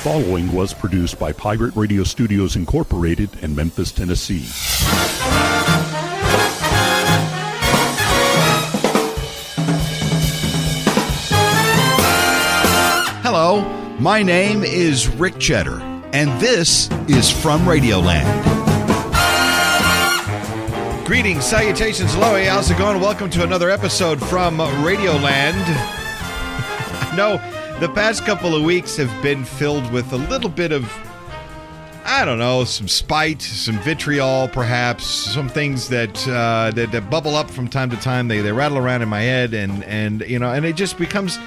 following was produced by Pirate Radio Studios Incorporated in Memphis, Tennessee. Hello, my name is Rick Cheddar, and this is From Radioland. Greetings, salutations, hello, hey, how's it going? Welcome to another episode from Radioland. No, the past couple of weeks have been filled with a little bit of, I don't know, some spite, some vitriol, perhaps, some things that bubble up from time to time. They rattle around in my head, and you know, and it just becomes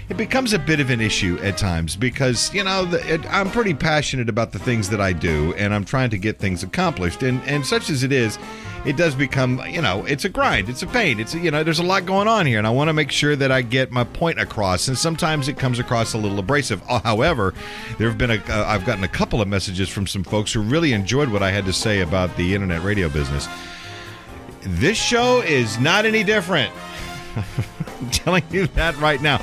a bit of an issue at times because, you know, I'm pretty passionate about the things that I do, and I'm trying to get things accomplished, and such as it is, it does become, you know, it's a grind, it's a pain, it's, you know, there's a lot going on here, and I want to make sure that I get my point across, and sometimes it comes across a little abrasive. However, there have been I've gotten a couple of messages from some folks who really enjoyed what I had to say about the internet radio business. This show is not any different. I'm telling you that right now.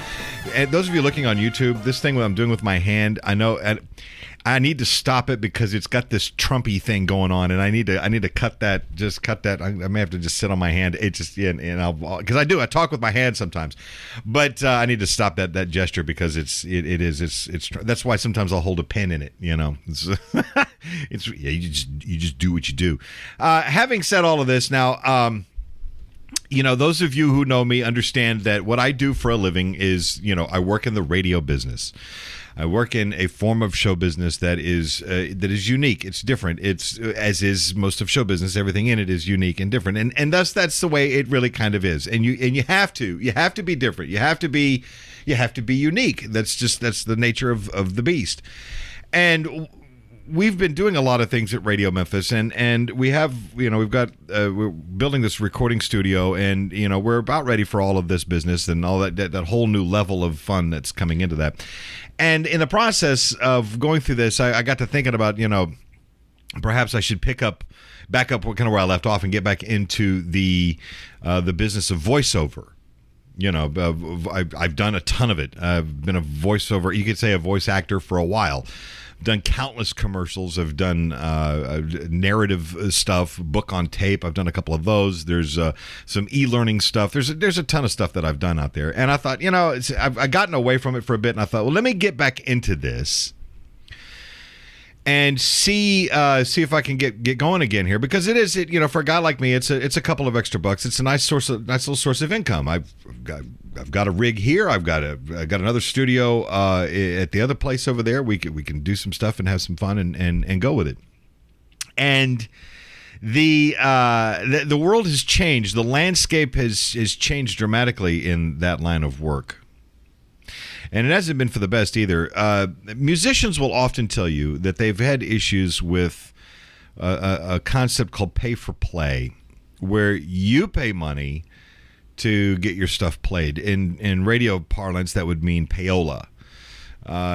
And those of you looking on YouTube, this thing that I'm doing with my hand, I know I need to stop it because it's got this Trumpy thing going on, and I need to cut that. Just cut that. I may have to just sit on my hand. It just, and I'll, because I talk with my hand sometimes, but I need to stop that gesture because it's that's why sometimes I'll hold a pen in it. You know, it's yeah, you just do what you do. Having said all of this, now. You know, those of you who know me understand that what I do for a living is, you know, I work in the radio business. I work in a form of show business that is unique. It's different. It's, as is most of show business. Everything in it is unique and different, and thus that's the way it really kind of is. And you have to be different. You have to be unique. That's the nature of the beast. And we've been doing a lot of things at Radio Memphis, and we have, you know, we're building this recording studio, and, you know, we're about ready for all of this business and all that whole new level of fun that's coming into that. And in the process of going through this, I got to thinking about, you know, perhaps I should back up kind of where I left off and get back into the business of voiceover. You know, I've done a ton of it. I've been a voiceover, you could say a voice actor for a while. Done countless commercials. I've done narrative stuff, book on tape. I've done a couple of those. There's some e-learning stuff. There's a ton of stuff that I've done out there. And I thought, you know, I've gotten away from it for a bit, and I thought, well, let me get back into this and see if I can get going again here, because it you know, for a guy like me, it's a couple of extra bucks. It's a nice little source of income. I've got a rig here. I got another studio at the other place over there. We can do some stuff and have some fun and go with it. And the world has changed. The landscape has changed dramatically in that line of work. And it hasn't been for the best either. Musicians will often tell you that they've had issues with a concept called pay for play, where you pay money to get your stuff played. In radio parlance, that would mean payola.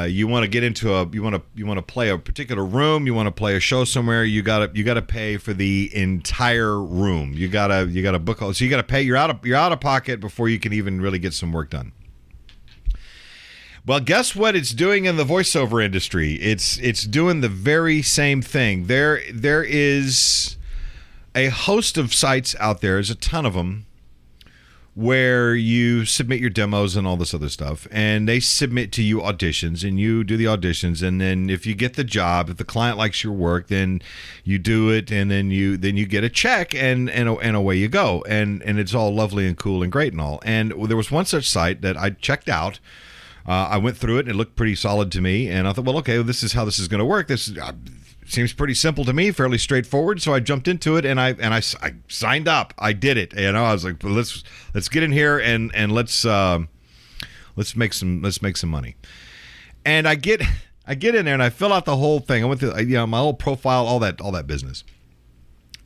You want to get into you want to play a particular room, you want to play a show somewhere, you gotta pay for the entire room. You gotta book, so you gotta pay. You're out of pocket before you can even really get some work done. Well, guess what it's doing in the voiceover industry? It's doing the very same thing. There is a host of sites out there. There's a ton of them where you submit your demos and all this other stuff, and they submit to you auditions, and you do the auditions, and then if you get the job, if the client likes your work, then you do it, and then you get a check, and away you go, and it's all lovely and cool and great and all. And there was one such site that I checked out. I went through it, and it looked pretty solid to me, and I thought, well, okay, well, this is how this is going to work. This seems pretty simple to me, fairly straightforward. So I jumped into it, and I signed up. I did it. You know, I was like, well, let's get in here and let's make some money. And I get in there, and I fill out the whole thing. I went through, you know, my whole profile, all that business.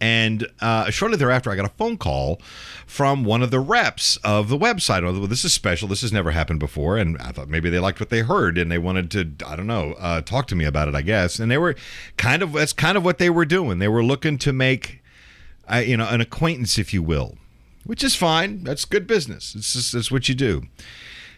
And shortly thereafter, I got a phone call from one of the reps of the website. Well, this is special. This has never happened before. And I thought maybe they liked what they heard and they wanted to, I don't know, talk to me about it, I guess. And they were that's kind of what they were doing. They were looking to make, you know, an acquaintance, if you will, which is fine. That's good business. It's what you do.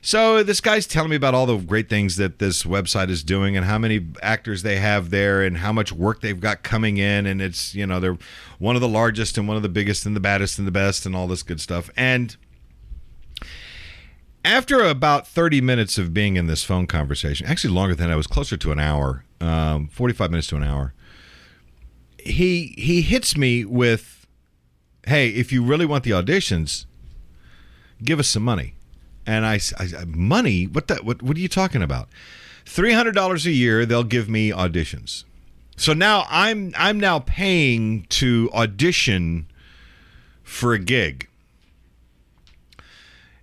So this guy's telling me about all the great things that this website is doing and how many actors they have there and how much work they've got coming in. And it's, they're one of the largest and one of the biggest and the baddest and the best and all this good stuff. And after about 30 minutes of being in this phone conversation, actually longer than that, it was closer to an hour, 45 minutes to an hour, he hits me with, hey, if you really want the auditions, give us some money. And I money? What are you talking about? $300 a year, they'll give me auditions. So now I'm now paying to audition for a gig.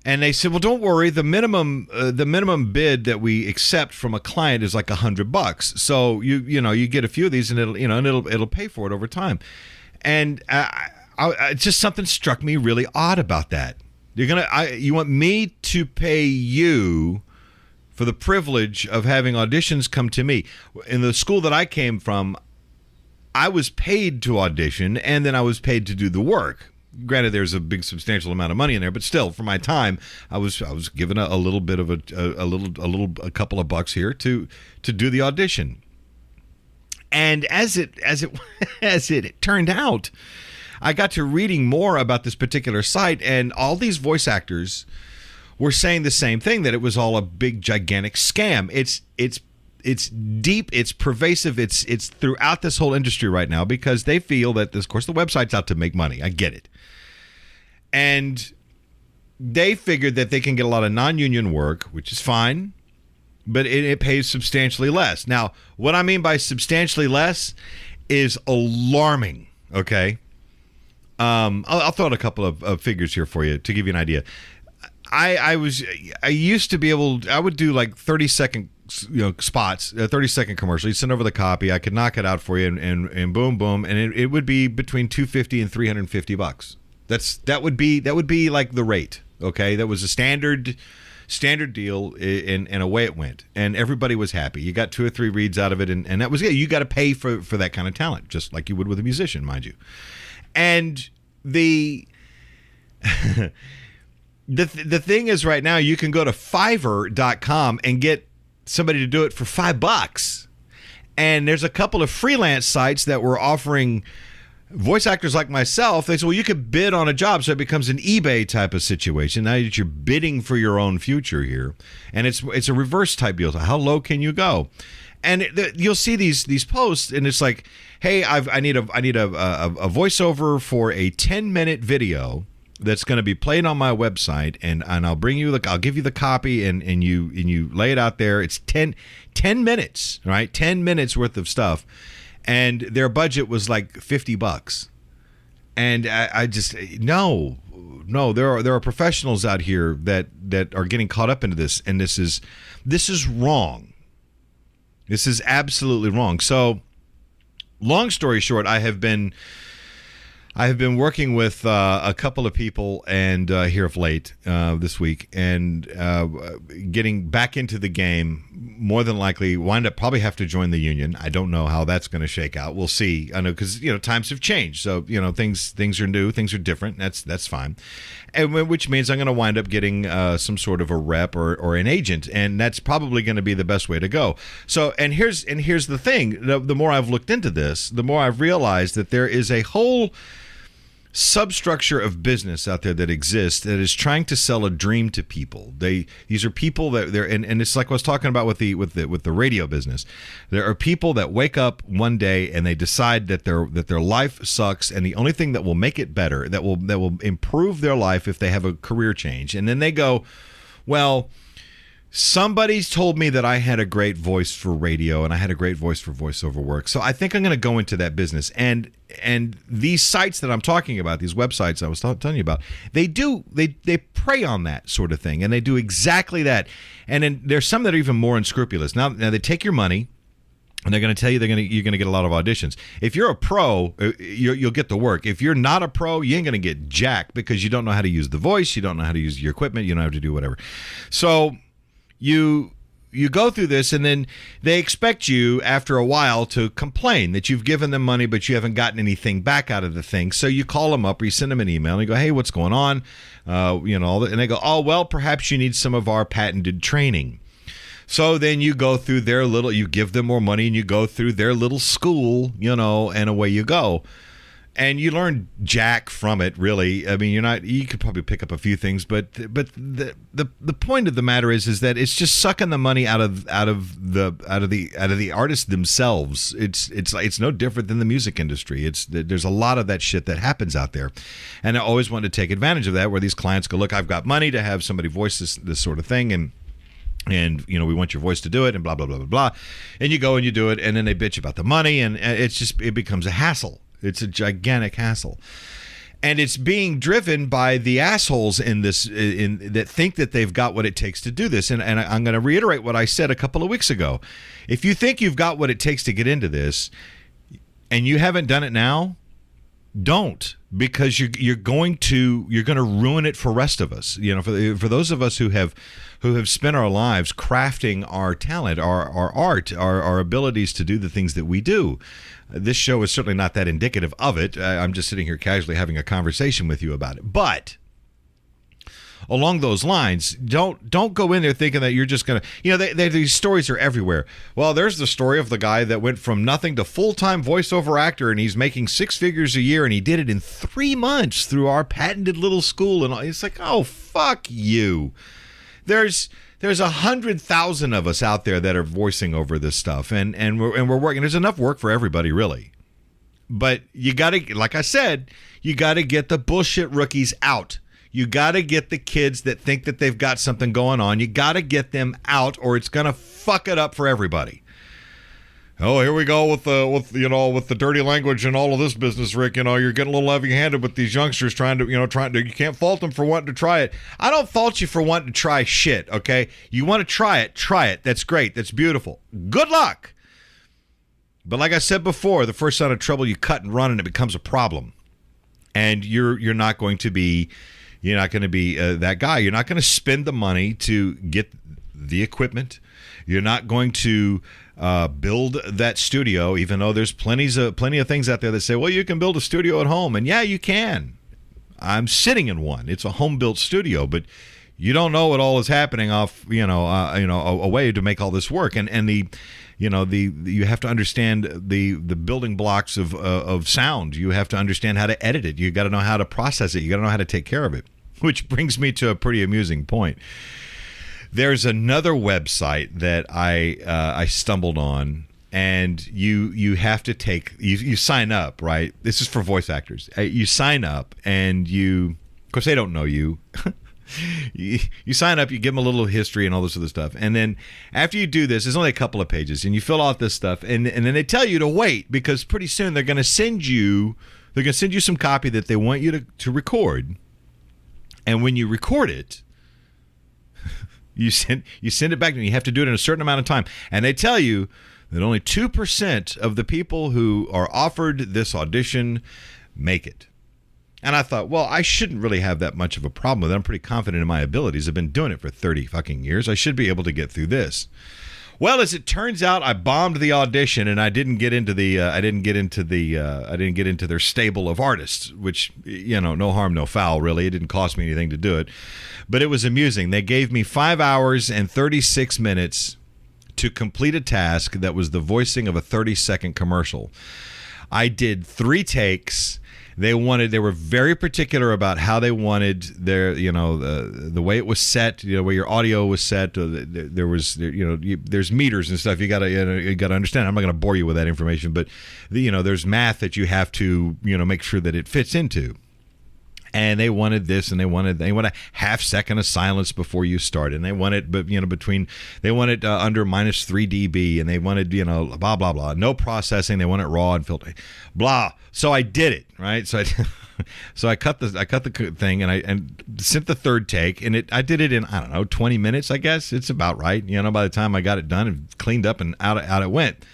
And they said, well, don't worry. The minimum bid that we accept from a client is like $100. So you get a few of these, and it'll pay for it over time. And just something struck me really odd about that. You want me to pay you for the privilege of having auditions come to me. In the school that I came from, I was paid to audition, and then I was paid to do the work. Granted, there's a big substantial amount of money in there, but still, for my time, I was given a little bit of a couple of bucks here to do the audition. And as it turned out, I got to reading more about this particular site, and all these voice actors were saying the same thing, that it was all a big, gigantic scam. It's deep, it's pervasive, it's throughout this whole industry right now, because they feel that, of course, the website's out to make money. I get it. And they figured that they can get a lot of non-union work, which is fine, but it pays substantially less. Now, what I mean by substantially less is alarming, okay? I'll throw out a couple of figures here for you to give you an idea. I used to be able, I would do like 30-second spots, 30-second commercial. You'd send over the copy. I could knock it out for you, and boom, boom, and it would be between $250 and $350. That would be like the rate. Okay, that was a standard deal, and away it went, and everybody was happy. You got 2 or 3 reads out of it, and that was it. You got to pay for that kind of talent, just like you would with a musician, mind you. And the thing is, right now you can go to Fiverr.com and get somebody to do it for $5. And there's a couple of freelance sites that were offering voice actors like myself. They said, well, you could bid on a job, so it becomes an eBay type of situation. Now that you're bidding for your own future here, and it's a reverse type deal. So how low can you go? And you'll see these posts, and it's like, hey, I need a voiceover for a 10-minute video that's going to be played on my website, and I'll bring you I'll give you the copy, and you lay it out there. It's 10 minutes, right? 10 minutes worth of stuff, and their budget was like $50. And I just no, there are professionals out here that are getting caught up into this, and this is wrong. This is absolutely wrong. So, long story short, I have been working with a couple of people, and here of late this week, and getting back into the game. More than likely, probably have to join the union. I don't know how that's going to shake out. We'll see. I know, because times have changed, so things are new, things are different. That's fine, and which means I'm going to wind up getting some sort of a rep or an agent, and that's probably going to be the best way to go. So, and here's the thing: the more I've looked into this, the more I've realized that there is a whole substructure of business out there that exists that is trying to sell a dream to people. These are people that they're and it's like I was talking about with the radio business. There are people that wake up one day and they decide that their life sucks, and the only thing that will make it better, that will improve their life if they have a career change, and then they go, well, somebody's told me that I had a great voice for radio and I had a great voice for voiceover work, so I think I'm going to go into that business. And these sites that I'm talking about, these websites I was telling you about, they prey on that sort of thing, and they do exactly that. And then there's some that are even more unscrupulous. Now they take your money, and they're going to tell you you're going to get a lot of auditions. If you're a pro, you'll get the work. If you're not a pro, you ain't going to get jack, because you don't know how to use the voice, you don't know how to use your equipment, you don't know how to do whatever. So you you go through this, and then they expect you after a while to complain that you've given them money, but you haven't gotten anything back out of the thing. So you call them up or you send them an email and you go, hey, what's going on? And they go, oh, well, perhaps you need some of our patented training. So then you go through you give them more money and you go through their little school, and away you go. And you learn jack from it, really. I mean, you could probably pick up a few things, but the point of the matter is that it's just sucking the money out of the artists themselves. It's no different than the music industry. There's a lot of that shit that happens out there. And I always want to take advantage of that, where these clients go, look, I've got money to have somebody voice this sort of thing, and we want your voice to do it, and blah blah blah blah blah. And you go and you do it, and then they bitch about the money, and it becomes a hassle. It's a gigantic hassle. And it's being driven by the assholes that think that they've got what it takes to do this. And I'm going to reiterate what I said a couple of weeks ago. If you think you've got what it takes to get into this and you haven't done it now, don't, because you're going to ruin it for the rest of us. For those of us who have spent our lives crafting our talent, our art, our abilities to do the things that we do. This show is certainly not that indicative of it. I'm just sitting here casually having a conversation with you about it. But along those lines, don't go in there thinking that you're just going to, these stories are everywhere. Well, there's the story of the guy that went from nothing to full-time voiceover actor, and he's making 6 figures a year, and he did it in 3 months through our patented little school. And it's like, oh, fuck you. There's 100,000 of us out there that are voicing over this stuff, and we're working. There's enough work for everybody, really. But you got to, like I said, you got to get the bullshit rookies out. You got to get the kids that think that they've got something going on. You got to get them out, or it's going to fuck it up for everybody. Oh, here we go with the dirty language and all of this business, Rick. You're getting a little heavy-handed with these youngsters trying to. You can't fault them for wanting to try it. I don't fault you for wanting to try shit, okay? You want to try it. That's great. That's beautiful. Good luck. But like I said before, the first sign of trouble, you cut and run, and it becomes a problem. And you're not going to be that guy. You're not going to spend the money to get the equipment. You're not going to build that studio, even though there's plenty of things out there that say, well, you can build a studio at home. And yeah, you can. I'm sitting in one. It's a home-built studio, but you don't know what all is happening off, a way to make all this work. And you have to understand the building blocks of sound. You have to understand how to edit it. You got to know how to process it. You got to know how to take care of it, which brings me to a pretty amusing point. There's another website that I stumbled on, and you have to you sign up, right? This is for voice actors. You sign up, and of course they don't know you. You sign up, you give them a little history and all this other stuff, and then after you do this, there's only a couple of pages, and you fill out this stuff, and then they tell you to wait, because pretty soon they're going to send you some copy that they want you to record, and when you record it, you send it back to them. You have to do it in a certain amount of time. And they tell you that only 2% of the people who are offered this audition make it. And I thought, well, I shouldn't really have that much of a problem with it. I'm pretty confident in my abilities. I've been doing it for 30 fucking years. I should be able to get through this. Well, as it turns out, I bombed the audition, and I didn't get into their stable of artists, which, no harm, no foul, really. It didn't cost me anything to do it. But it was amusing. They gave me 5 hours and 36 minutes to complete a task that was the voicing of a 30-second commercial. I did 3 takes. They were very particular about how they wanted their, the way it was set, where your audio was set. There's meters and stuff. You gotta understand. I'm not gonna bore you with that information, but there's math that you have to, make sure that it fits into. And they wanted this, and they want a half second of silence before you start, and they want it, but they want it under minus 3 dB, and they wanted blah blah blah, no processing. They want it raw and filtered, blah. So I did it right. So I cut the thing, and I sent the third take, and I did it in 20 minutes. I guess it's about right. By the time I got it done and cleaned up, and out it went.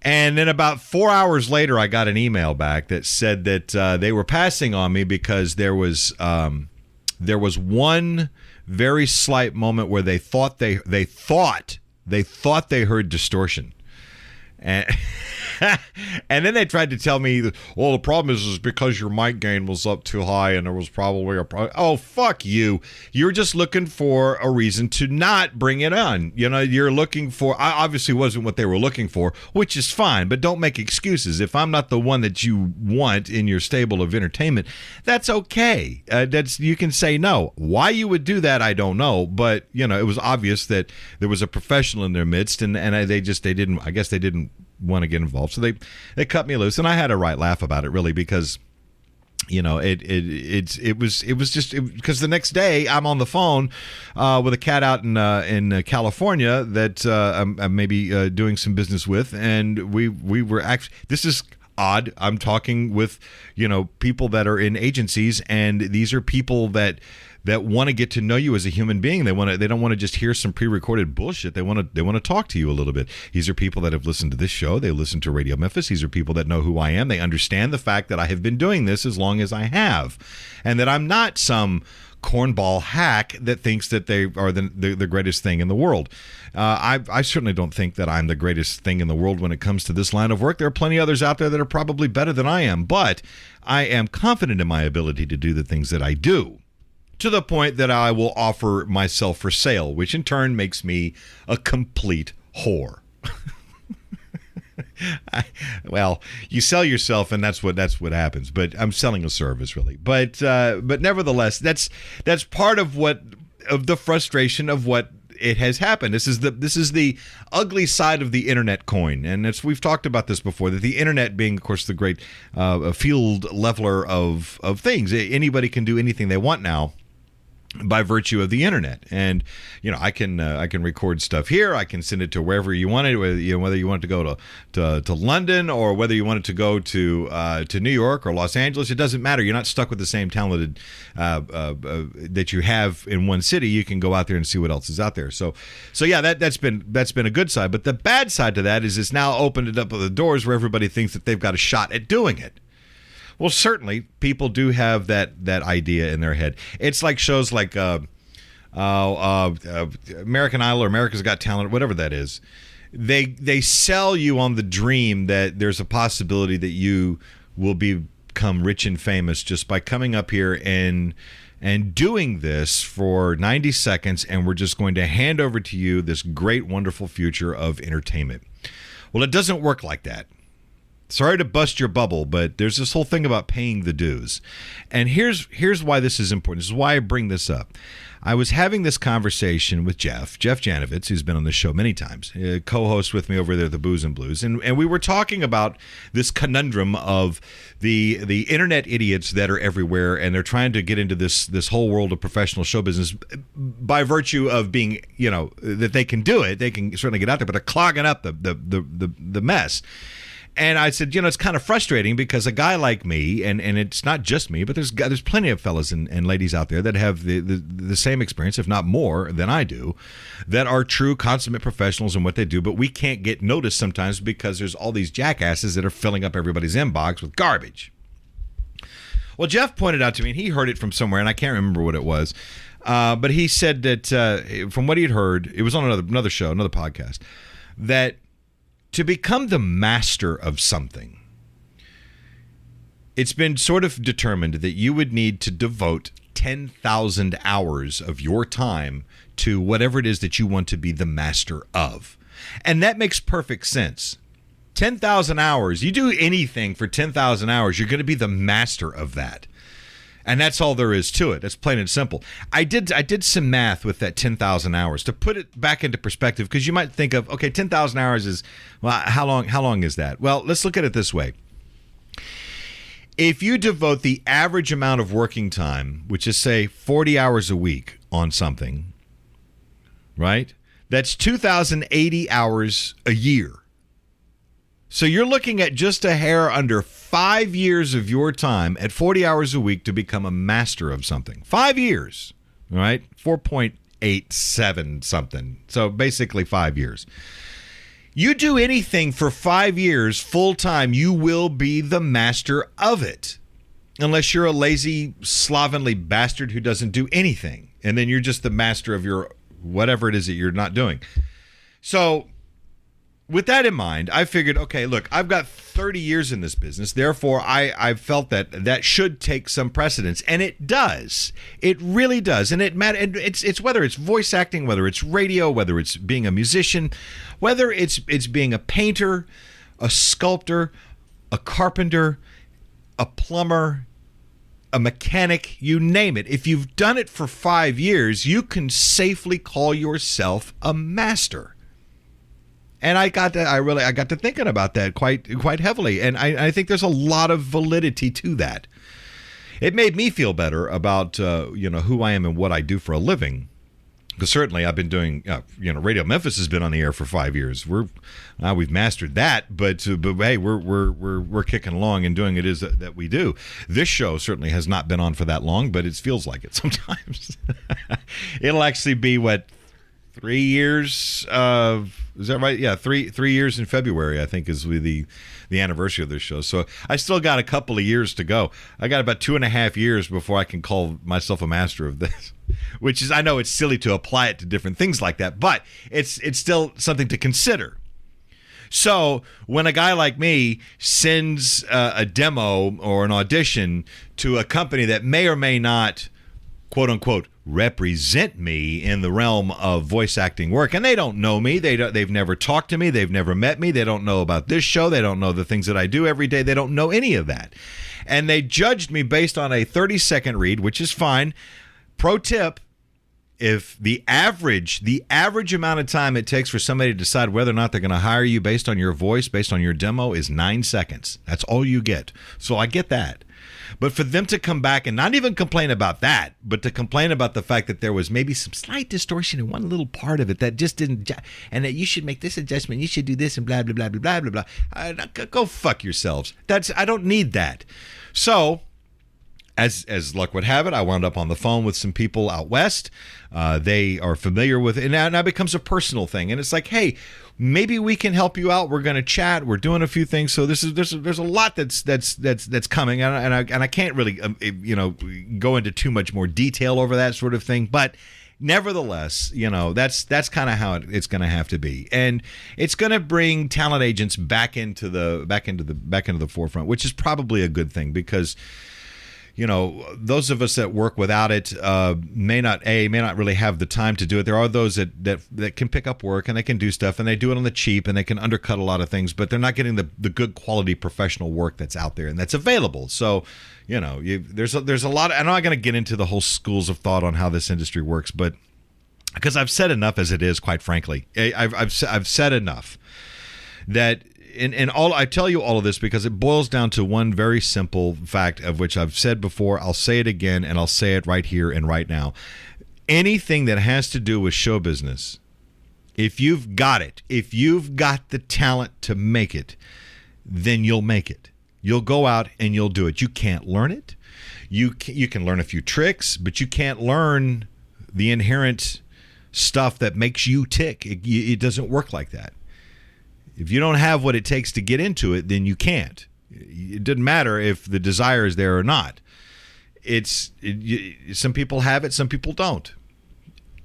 And then about 4 hours later, I got an email back that said that they were passing on me because there was one very slight moment where they thought they heard distortion. And and then they tried to tell me that, well, the problem is because your mic gain was up too high and there was probably a problem. Oh, fuck you. You're just looking for a reason to not bring it on. You know, you're looking for, I obviously wasn't what they were looking for, which is fine, but don't make excuses. If I'm not the one that you want in your stable of entertainment, that's okay. You can say no. Why you would do that, I don't know, but you know, it was obvious that there was a professional in their midst, and they didn't want to get involved, so they cut me loose, and I had a right laugh about it, really, because you know it was just because the next day I'm on the phone with a cat out in California that I'm maybe doing some business with, and we were actually, this is odd, I'm talking with, you know, people that are in agencies, and these are people that want to get to know you as a human being. They don't want to just hear some pre-recorded bullshit. They want to talk to you a little bit. These are people that have listened to this show. They listen to Radio Memphis. These are people that know who I am. They understand the fact that I have been doing this as long as I have, and that I'm not some cornball hack that thinks that they are the greatest thing in the world. I certainly don't think that I'm the greatest thing in the world when it comes to this line of work. There are plenty others out there that are probably better than I am, but I am confident in my ability to do the things that I do, to the point that I will offer myself for sale, which in turn makes me a complete whore. Well, you sell yourself, and that's what happens. But I'm selling a service, really. But nevertheless, that's part of the frustration of what it has happened. This is the ugly side of the internet coin, and we've talked about this before. That the internet being, of course, the great field leveler of things. Anybody can do anything they want now, by virtue of the internet. And you know, I can record stuff here. I can send it to wherever you want it, whether you want it to go to London, or whether you want it to go to New York or Los Angeles. It doesn't matter. You're not stuck with the same talented that you have in one city. You can go out there and see what else is out there. So yeah, that's been a good side. But the bad side to that is it's now opened it up the doors where everybody thinks that they've got a shot at doing it. Well, certainly, people do have that idea in their head. It's like shows like American Idol or America's Got Talent, whatever that is. They sell you on the dream that there's a possibility that you will become rich and famous just by coming up here and doing this for 90 seconds, and we're just going to hand over to you this great, wonderful future of entertainment. Well, it doesn't work like that. Sorry to bust your bubble, but there's this whole thing about paying the dues. And here's why this is important. This is why I bring this up. I was having this conversation with Jeff Janovitz, who's been on the show many times, co-host with me over there at the Booze and Blues. And we were talking about this conundrum of the internet idiots that are everywhere, and they're trying to get into this whole world of professional show business by virtue of being, you know, that they can do it. They can certainly get out there, but they're clogging up the mess. And I said, you know, it's kind of frustrating because a guy like me, and it's not just me, but there's plenty of fellas and ladies out there that have the same experience, if not more than I do, that are true consummate professionals in what they do, but we can't get noticed sometimes because there's all these jackasses that are filling up everybody's inbox with garbage. Well, Jeff pointed out to me, and he heard it from somewhere, and I can't remember what it was, but he said that from what he'd heard, it was on another show, another podcast, that to become the master of something, it's been sort of determined that you would need to devote 10,000 hours of your time to whatever it is that you want to be the master of. And that makes perfect sense. 10,000 hours, you do anything for 10,000 hours, you're going to be the master of that. And that's all there is to it. That's plain and simple. I did some math with that 10,000 hours to put it back into perspective, because you might think of, okay, 10,000 hours is, well, how long is that? Well, let's look at it this way. If you devote the average amount of working time, which is, say, 40 hours a week on something, right? That's 2,080 hours a year. So you're looking at just a hair under 5 years of your time at 40 hours a week to become a master of something. 5 years, all right? 4.87 something. So basically 5 years. You do anything for 5 years full time, you will be the master of it. Unless you're a lazy, slovenly bastard who doesn't do anything. and then you're just the master of your whatever it is that you're not doing. So with that in mind, I figured, okay, look, I've got 30 years in this business. Therefore, I felt that should take some precedence, and it does. It really does, and it matters. It's whether it's voice acting, whether it's radio, whether it's being a musician, whether it's being a painter, a sculptor, a carpenter, a plumber, a mechanic, you name it. If you've done it for 5 years, you can safely call yourself a master. And I got to thinking about that quite heavily, and I think there's a lot of validity to that. It made me feel better about who I am and what I do for a living, because certainly I've been doing Radio Memphis has been on the air for 5 years. We've mastered that, but hey, we're kicking along and doing it is that we do. This show certainly has not been on for that long, but it feels like it sometimes. It'll actually be 3 years of. Is that right? Yeah, 3 years in February, I think, is the anniversary of this show. So I still got a couple of years to go. I got about 2.5 years before I can call myself a master of this, which is, I know it's silly to apply it to different things like that, but it's still something to consider. So when a guy like me sends a demo or an audition to a company that may or may not, quote unquote, represent me in the realm of voice acting work, and they don't know me, they've never talked to me, they've never met me, they don't know about this show, they don't know the things that I do every day, they don't know any of that, and they judged me based on a 30-second read, which is fine. Pro tip: if the average amount of time it takes for somebody to decide whether or not they're going to hire you based on your voice, based on your demo, is 9 seconds. That's all you get. So I get that. But for them to come back and not even complain about that, but to complain about the fact that there was maybe some slight distortion in one little part of it that just didn't, and that you should make this adjustment, you should do this, and blah, blah, blah, blah, blah, blah, blah. Go fuck yourselves. I don't need that. So, as luck would have it, I wound up on the phone with some people out west. They are familiar with it, and now it becomes a personal thing. And it's like, hey, maybe we can help you out. We're going to chat. We're doing a few things. So there's a lot that's coming, and I can't really go into too much more detail over that sort of thing. But nevertheless, that's kind of how it's going to have to be, and it's going to bring talent agents back into the forefront, which is probably a good thing, because those of us that work without it may not really have the time to do it. There are those that can pick up work and they can do stuff and they do it on the cheap and they can undercut a lot of things, but they're not getting the good quality professional work that's out there and that's available. So, there's a lot. I'm not going to get into the whole schools of thought on how this industry works, but because I've said enough as it is, quite frankly, I've said enough that. And I tell you all of this because it boils down to one very simple fact, of which I've said before, I'll say it again, and I'll say it right here and right now. Anything that has to do with show business, if you've got it, if you've got the talent to make it, then you'll make it. You'll go out and you'll do it. You can't learn it. You can learn a few tricks, but you can't learn the inherent stuff that makes you tick. It doesn't work like that. If you don't have what it takes to get into it, then you can't. It doesn't matter if the desire is there or not. Some people have it, some people don't.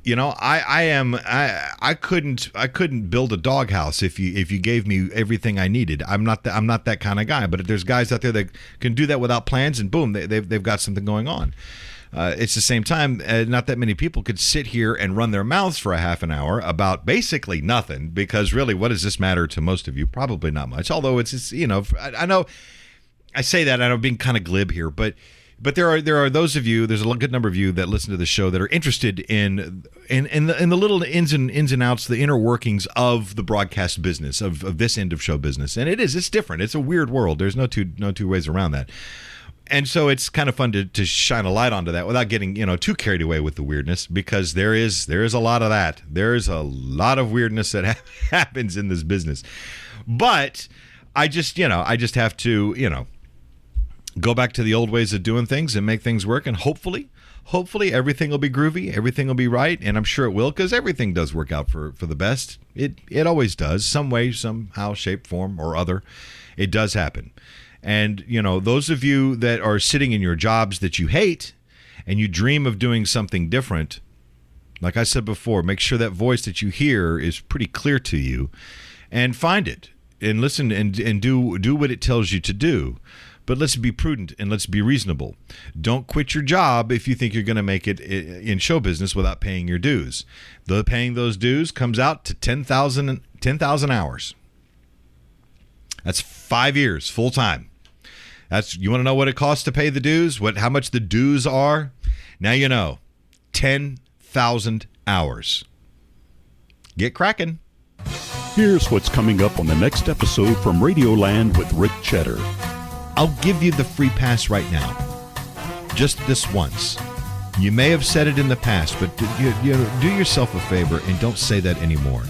I couldn't build a doghouse if you gave me everything I needed. I'm not that kind of guy. But there's guys out there that can do that without plans, and boom, they've got something going on. It's the same time, not that many people could sit here and run their mouths for a half an hour about basically nothing, because really, what does this matter to most of you? Probably not much. Although it's I know I say that, I'm being kind of glib here, but there are those of you, there's a good number of you that listen to the show that are interested in the little ins and outs, the inner workings of the broadcast business, of this end of show business. And it's different. It's a weird world. There's no two ways around that. And so it's kind of fun to shine a light onto that without getting too carried away with the weirdness, because there is a lot of that. There is a lot of weirdness that happens in this business. But I just have to go back to the old ways of doing things and make things work, and hopefully everything will be groovy, everything will be right, and I'm sure it will, because everything does work out for the best. It always does, some way, somehow, shape, form, or other. It does happen. And, those of you that are sitting in your jobs that you hate and you dream of doing something different, Like I said before, make sure that voice that you hear is pretty clear to you, and find it and listen and do what it tells you to do. But let's be prudent and let's be reasonable. Don't quit your job if you think you're going to make it in show business without paying your dues. Paying those dues comes out to 10,000 hours. That's 5 years full time. You want to know what it costs to pay the dues? How much the dues are? Now you know. 10,000 hours. Get cracking. Here's what's coming up on the next episode from Radioland with Rick Cheddar. I'll give you the free pass right now. Just this once. You may have said it in the past, but do yourself a favor and don't say that anymore.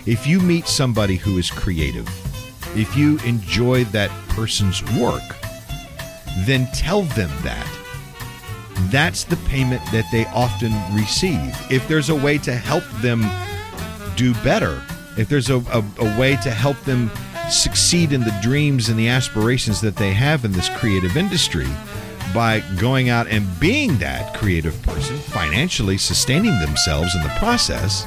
If you meet somebody who is creative, if you enjoy that person's work, then tell them that. That's the payment that they often receive. If there's a way to help them do better, if there's a way to help them succeed in the dreams and the aspirations that they have in this creative industry by going out and being that creative person, financially sustaining themselves in the process,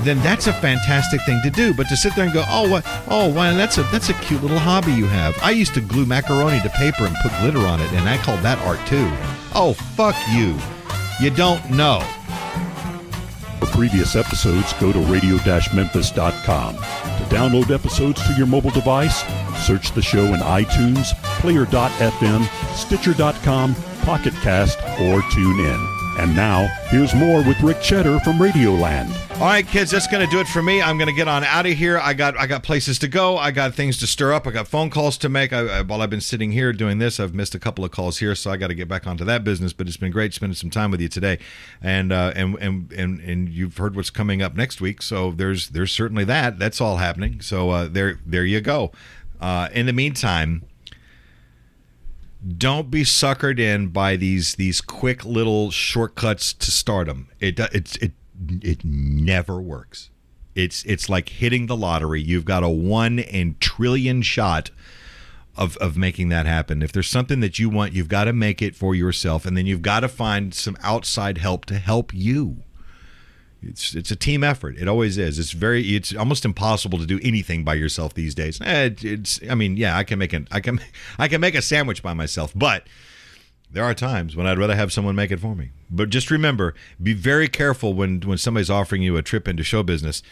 then that's a fantastic thing to do. But to sit there and go, that's a cute little hobby you have. I used to glue macaroni to paper and put glitter on it, and I called that art too. Oh, fuck you. You don't know. For previous episodes, go to radio-memphis.com. To download episodes to your mobile device, search the show in iTunes, Player.fm, Stitcher.com, Pocket Cast, or TuneIn. And now, here's more with Rick Cheddar from Radioland. All right, kids, that's going to do it for me. I'm going to get on out of here. I got places to go. I got things to stir up. I got phone calls to make. While I've been sitting here doing this, I've missed a couple of calls here, so I got to get back onto that business. But it's been great spending some time with you today, and you've heard what's coming up next week. So there's certainly that. That's all happening. So there you go. In the meantime, don't be suckered in by these quick little shortcuts to stardom. It never works. It's like hitting the lottery. You've got a 1 in trillion shot of making that happen. If there's something that you want, you've got to make it for yourself, and then you've got to find some outside help to help you. It's a team effort. It always is. It's almost impossible to do anything by yourself these days. I can make a sandwich by myself, but there are times when I'd rather have someone make it for me. But just remember, be very careful when somebody's offering you a trip into show business.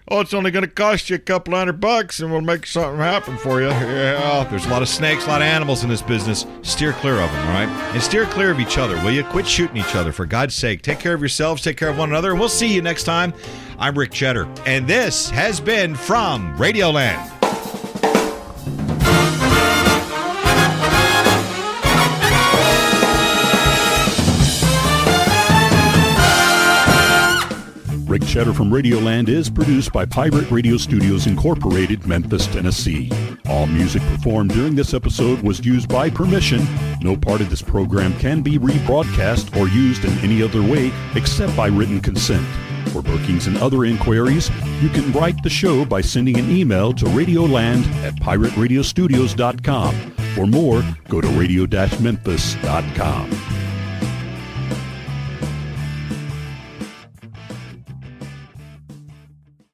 Oh, it's only going to cost you a couple $100 and we'll make something happen for you. Yeah, there's a lot of snakes, a lot of animals in this business. Steer clear of them, all right? And steer clear of each other, will you? Quit shooting each other, for God's sake. Take care of yourselves, take care of one another, and we'll see you next time. I'm Rick Cheddar, and this has been from Radioland. Rick Cheddar from Radioland is produced by Pirate Radio Studios Incorporated, Memphis, Tennessee. All music performed during this episode was used by permission. No part of this program can be rebroadcast or used in any other way except by written consent. For bookings and other inquiries, you can write the show by sending an email to radioland@pirateradiostudios.com. For more, go to radio-memphis.com.